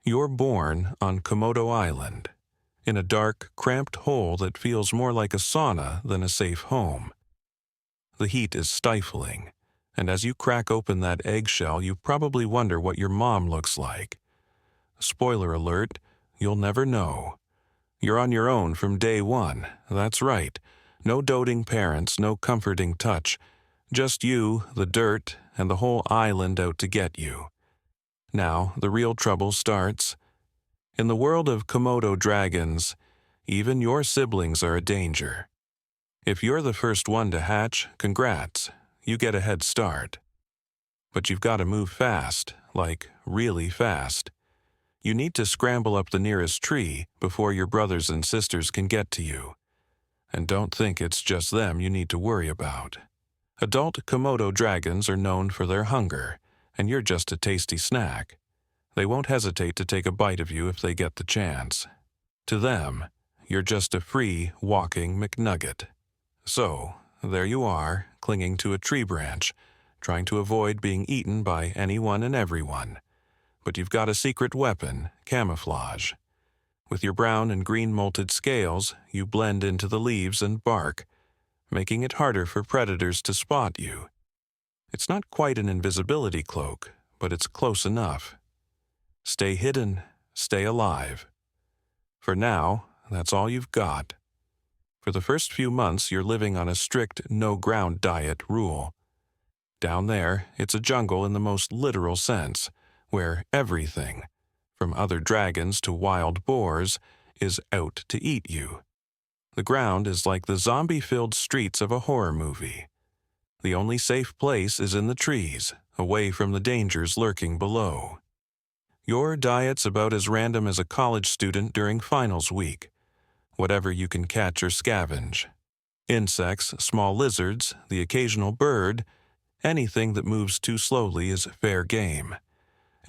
You're born on Komodo Island, in a dark, cramped hole that feels more like a sauna than a safe home. The heat is stifling, and as you crack open that eggshell, you probably wonder what your mom looks like. Spoiler alert, you'll never know. You're on your own from day one, that's right. No doting parents, no comforting touch. Just you, the dirt, and the whole island out to get you. Now, the real trouble starts. In the world of Komodo dragons, even your siblings are a danger. If you're the first one to hatch, congrats, you get a head start. But you've got to move fast, like really fast. You need to scramble up the nearest tree before your brothers and sisters can get to you. And don't think it's just them you need to worry about. Adult Komodo dragons are known for their hunger, and you're just a tasty snack. They won't hesitate to take a bite of you if they get the chance. To them, you're just a free, walking McNugget. So, there you are, clinging to a tree branch, trying to avoid being eaten by anyone and everyone. But you've got a secret weapon, camouflage. With your brown and green molted scales, you blend into the leaves and bark, making it harder for predators to spot you. It's not quite an invisibility cloak, but it's close enough. Stay hidden, stay alive. For now, that's all you've got. For the first few months, you're living on a strict no-ground diet rule. Down there, it's a jungle in the most literal sense, where everything, from other dragons to wild boars, is out to eat you. The ground is like the zombie-filled streets of a horror movie. The only safe place is in the trees, away from the dangers lurking below. Your diet's about as random as a college student during finals week. Whatever you can catch or scavenge. Insects, small lizards, the occasional bird, anything that moves too slowly is fair game.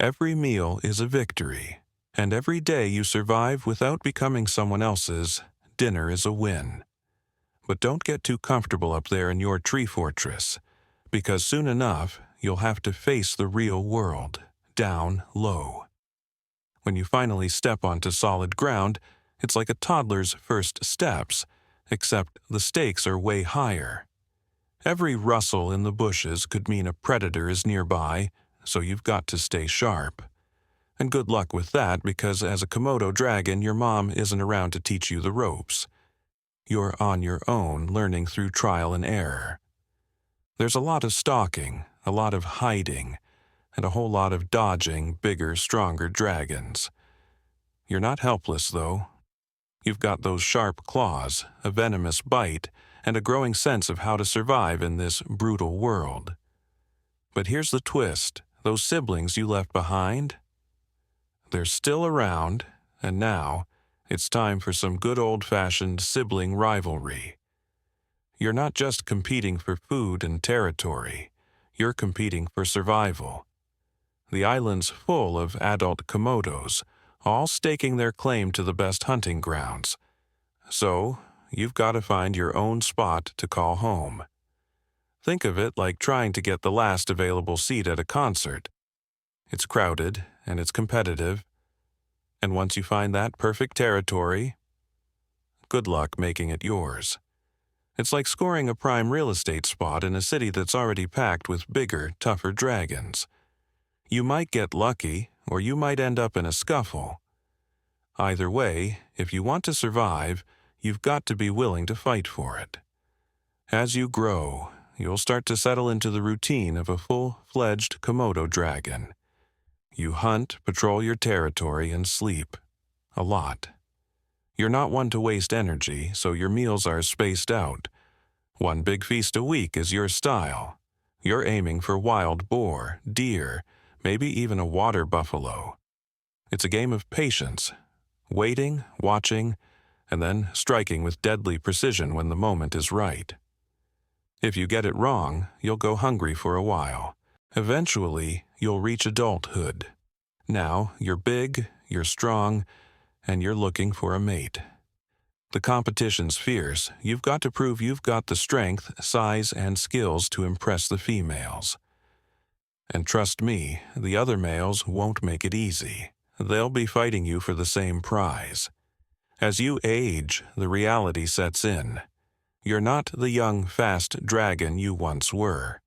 Every meal is a victory, and every day you survive without becoming someone else's, dinner is a win. But don't get too comfortable up there in your tree fortress, because soon enough you'll have to face the real world, down low. When you finally step onto solid ground, it's like a toddler's first steps, except the stakes are way higher. Every rustle in the bushes could mean a predator is nearby, so you've got to stay sharp. And good luck with that, because as a Komodo dragon, your mom isn't around to teach you the ropes. You're on your own, learning through trial and error. There's a lot of stalking, a lot of hiding, and a whole lot of dodging bigger, stronger dragons. You're not helpless, though. You've got those sharp claws, a venomous bite, and a growing sense of how to survive in this brutal world. But here's the twist. Those siblings you left behind? They're still around, and now it's time for some good old-fashioned sibling rivalry. You're not just competing for food and territory. You're competing for survival. The island's full of adult Komodos, all staking their claim to the best hunting grounds. So, you've got to find your own spot to call home. Think of it like trying to get the last available seat at a concert. It's crowded, and it's competitive. And once you find that perfect territory, good luck making it yours. It's like scoring a prime real estate spot in a city that's already packed with bigger, tougher dragons. You might get lucky, or you might end up in a scuffle. Either way, if you want to survive, you've got to be willing to fight for it. As you grow, you'll start to settle into the routine of a full-fledged Komodo dragon. You hunt, patrol your territory, and sleep. A lot. You're not one to waste energy, so your meals are spaced out. One big feast a week is your style. You're aiming for wild boar, deer, maybe even a water buffalo. It's a game of patience, waiting, watching, and then striking with deadly precision when the moment is right. If you get it wrong, you'll go hungry for a while. Eventually, you'll reach adulthood. Now, you're big, you're strong, and you're looking for a mate. The competition's fierce. You've got to prove you've got the strength, size, and skills to impress the females. And trust me, the other males won't make it easy. they'll be fighting you for the same prize. As you age, the reality sets in. You're not the young, fast dragon you once were.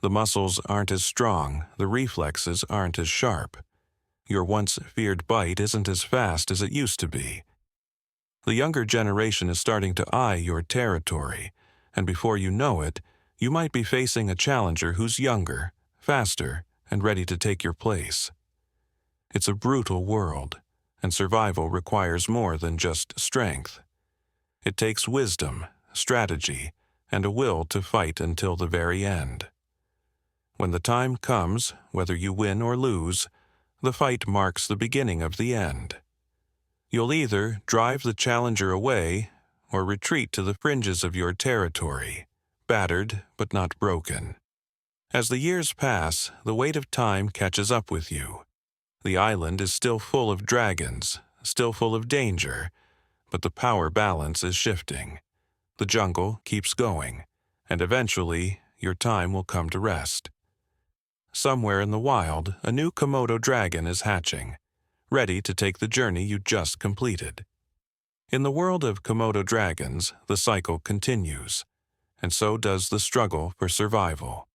The muscles aren't as strong, the reflexes aren't as sharp. Your once feared bite isn't as fast as it used to be. The younger generation is starting to eye your territory, and before you know it, you might be facing a challenger who's younger, faster, and ready to take your place. It's a brutal world, and survival requires more than just strength. It takes wisdom, strategy, and a will to fight until the very end. When the time comes, whether you win or lose, the fight marks the beginning of the end. You'll either drive the challenger away or retreat to the fringes of your territory, battered but not broken. As the years pass, the weight of time catches up with you. The island is still full of dragons, still full of danger, but the power balance is shifting. The jungle keeps going, and eventually your time will come to rest. Somewhere in the wild, a new Komodo dragon is hatching, ready to take the journey you just completed. In the world of Komodo dragons, the cycle continues, and so does the struggle for survival.